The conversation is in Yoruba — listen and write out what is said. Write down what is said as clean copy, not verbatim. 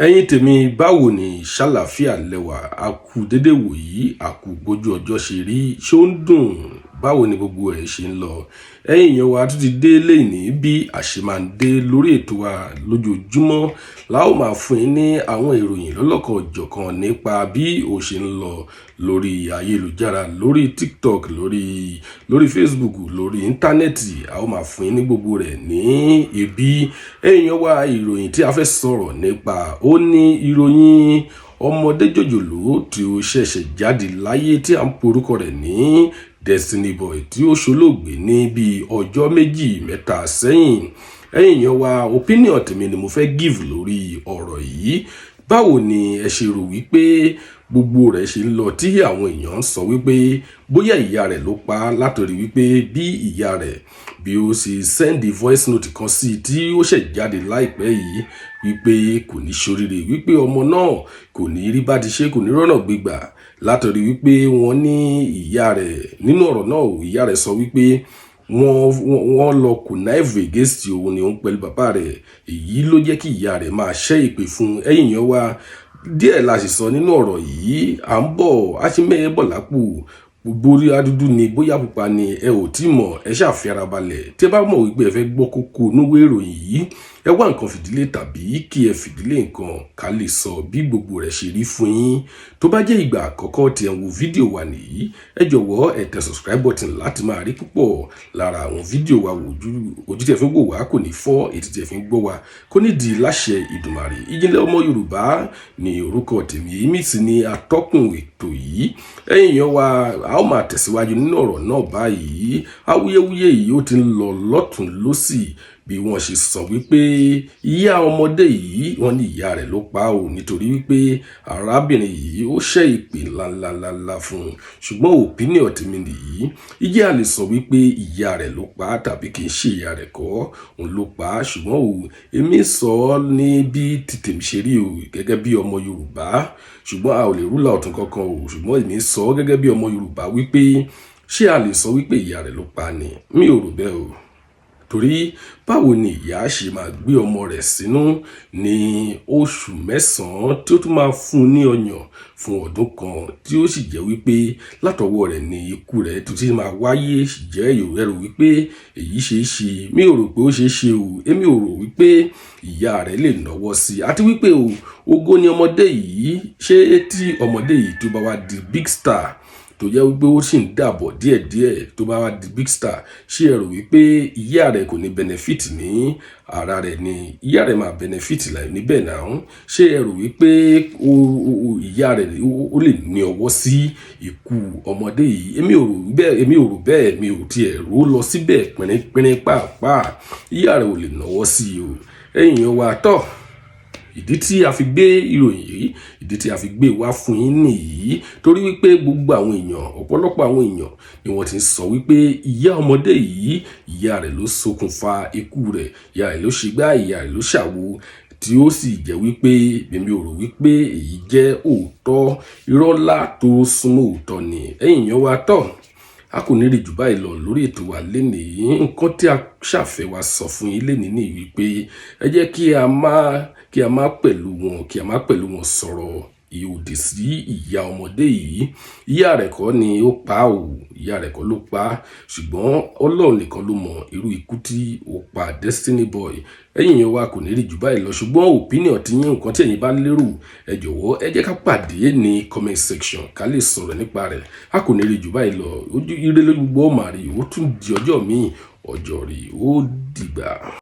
Ẹ̀yin tèmi báwo ni ṣàlàáfíà lẹ́wà a kú dédé wòyí a kú bójú ọjọ́ ṣe rí ṣó ń dùn báwo ni gbogbo ẹ̀ ṣe ń lọ. Ẹ̀yin èèyàn wa tún ti dé lẹ́yìn bí a ṣe máa ń dé lórí ètò wa lójoojúmọ́ la ó máa fún yín ní àwọn ìròyìn lọ́lọ́kan òjọ̀kan nípa bí ó ṣe ń lọ lórí ayélujára lórí TikTok lórí Facebook lórí íńtánẹ́ẹ̀tì a ó máa fún yín ní gbogbo rẹ̀ ní ibi. Ẹ̀yin èèyàn wa ìròyìn tí a fẹ́ sọ̀rọ̀ nípa ó ní ìròyìn ọmọdé jòjòló tí ó ṣẹ̀ṣẹ̀ jáde láyé tí a ń porúkọ rẹ̀ ní Destiny Boy tí ó ṣolóògbé ní bíi ọjọ́ méjì mẹ́ta sẹ́yìn. Ẹ̀yin èèyàn wa opinion tèmi ni mo fẹ́ give lórí ọ̀rọ̀ yìí. Báwo ni ẹ ṣe rò wípé gbogbo rẹ̀ ṣe ń lọ tí àwọn èèyàn ń sọ wípé bóyá ìyá rẹ̀ ló pa látòrí wípé bí ìyá rẹ̀ bí ó ṣe send voice note kan sí tí ó ṣẹ̀ jáde láìpẹ́ yìí wípé kò ní ṣoríire wípé ọmọ náà kò ní rí bá ti ṣe kò ní rọ́nà gbégbà látòrí wípé wọ́n ní ìyá rẹ̀ nínú ọ̀rọ̀ náà ìyá rẹ̀ sọ wípé wọ́n lọ connive against òun ni òun pẹ̀lú bàbá rẹ̀ èyí ló jẹ́ kí ìyá rẹ̀ máa ṣẹ́ ìpè fún. Ẹ̀yin èèyàn wa díẹ̀ la sì sọ nínú ọ̀rọ̀ yìí à ń bọ̀ á ṣe mẹ́ẹ̀ bọ̀ lápò borí adúdú ni bóyá pupa ni ẹ ò tí mọ̀ ẹ ṣàfi ara balẹ̀ tí ẹ bá mọ̀ wípé ẹ fẹ́ gbọ́ kókó núwé ìròyìn yìí ẹ wá nǹkan fìdílé tàbí kí ẹ fìdílé nǹkan ká lè sọ bí gbogbo rẹ̀ ṣe rí fún yín. Tó bá jẹ́ ìgbà àkọ́kọ́ tí ẹ ń wo fídíò wa nìyí ẹ jọ̀wọ́ ẹ tẹ subscribe button láti máa rí púpọ̀ lára àwọn fídíò wa ojú tí ẹ fi ń wò wá kò ní fọ́ ètí tí ẹ fi ń gbọ́ wa kò ní di láṣẹ Ìdùmarè. Ìjìnlẹ̀ ọmọ Yorùbá ni orúkọ tèmi èmi sì ni atọ́kùn ètò yìí. Ẹ̀yin èèyàn wa a ó máa tẹ̀síwájú nínú ọ̀rọ̀ náà báyìí awuyewuye yìí ó ti ń lọ lọ́tùn lósì bí wọ́n ṣe sọ wípé ìyá ọmọdé yìí wọ́n ní ìyá rẹ̀ ló pa ò nítorí wípé arábìnrin yìí ó ṣẹ́ ìpè ńláńláńlá fún un ṣùgbọ́n opinion tèmi nìyí ìjẹ́ a lè sọ wípé ìyá rẹ̀ ló pa tàbí kì í ṣe ìyá rẹ̀ kọ́ òun ló pa ṣùgbọ́n èmi sọ ní bí tètèmi ṣe rí o gẹ́gẹ́ bí ọmọ Yorùbá ṣùgbọ́n a ò lè rúlà ọ̀tún kankan o ṣùgbọ́n èmi sọ gẹ́gẹ́ bí ọmọ Yorùbá wípé ṣé a lè sọ wípé ìyá rẹ̀ ló pa ni mi ò rò bẹ́ẹ̀ o torí báwo ni ìyá ṣe máa gbé ọmọ rẹ̀ sínú ní oṣù mẹ́sàn-án tí ó tún máa fún un ní ọyàn fún ọdún kan tí ó sì jẹ́ wípé látọwọ́ rẹ̀ ní ikú rẹ̀ tó ti máa wáyé jẹ́ ẹ̀rọ wípé èyí ṣe é ṣe mi ò rò pé ó ṣe é ṣe o èmi ò rò wípé ìyá rẹ̀ lè náwó sí i àti wípé ògo ni ọmọdé yìí ṣé tí ọmọdé yìí tó bá wá di big star tó jẹ́ wípé ó sì ń dàbọ̀ díẹ̀díẹ̀ tó bá wá di big star ṣé ẹ rò wípé ìyá rẹ̀ kò ní benefit ní ara rẹ̀ ni ìyá rẹ̀ máa benefit láì níbẹ̀ náà ṣé ẹ rò wípé ìyá rẹ̀ ó lè ní ọwọ́ sí ikú ọmọdé yìí èmi ò rò bẹ́ẹ̀ mi ò tiẹ̀ rò lọ síbẹ̀ pínrín pàápàá ìyá rẹ̀ ò lè náwó sí i o. Ẹ̀yin èèyàn wa tọ́ ìdí tí a fi gbé ìròyìn yìí ìdí tí a fi gbé wá fún yín nìyí torí wípé gbogbo àwọn èèyàn ọ̀pọ̀lọpọ̀ àwọn èèyàn ni wọ́n ti sọ wípé ìyá ọmọdé yìí ìyá rẹ̀ ló ṣokùnfà ikú rẹ̀ ìyá rẹ̀ ló ṣe gbá ìyá rẹ̀ ló ṣàwo tí ó sì jẹ́ wípé èmi ò rò wípé èyí jẹ́ òótọ́ irọ́ ńlá tó súnmọ́ òótọ́ ni. Ẹ̀yin èèyàn wa tọ́ a kò ní rí jù báyìí lọ lórí ètò wa lénìí nǹkan tí a ṣàfẹ́ wa sọ fún yín lénìí ní wípé ẹ jẹ́ kí a má pẹ̀lú wọn sọ̀rọ̀ ìhòdì sí ìyá ọmọdé yìí ìyá rẹ̀ kọ́ ni ó pa ò ìyá rẹ̀ kọ́ ló pa ṣùgbọ́n Ọlọ́run nìkan ló mọ irú ikú tí ó pa Destiny Boy. Ẹ̀yin yẹn wa kò ní rí jù báyìí lọ ṣùgbọ́n opinion ti yín nǹkan tí ẹ̀yin bá lérò ẹ jọ̀wọ́ ẹ jẹ́ ká pàdé ní comment section ká lè sọ̀rọ̀ nípa rẹ̀ a kò ní rí jù báyìí lọ ojú ire lójú gbọ́ màrí ó tún di ọjọ́ míì ọjọ́ rí ó dìgbà.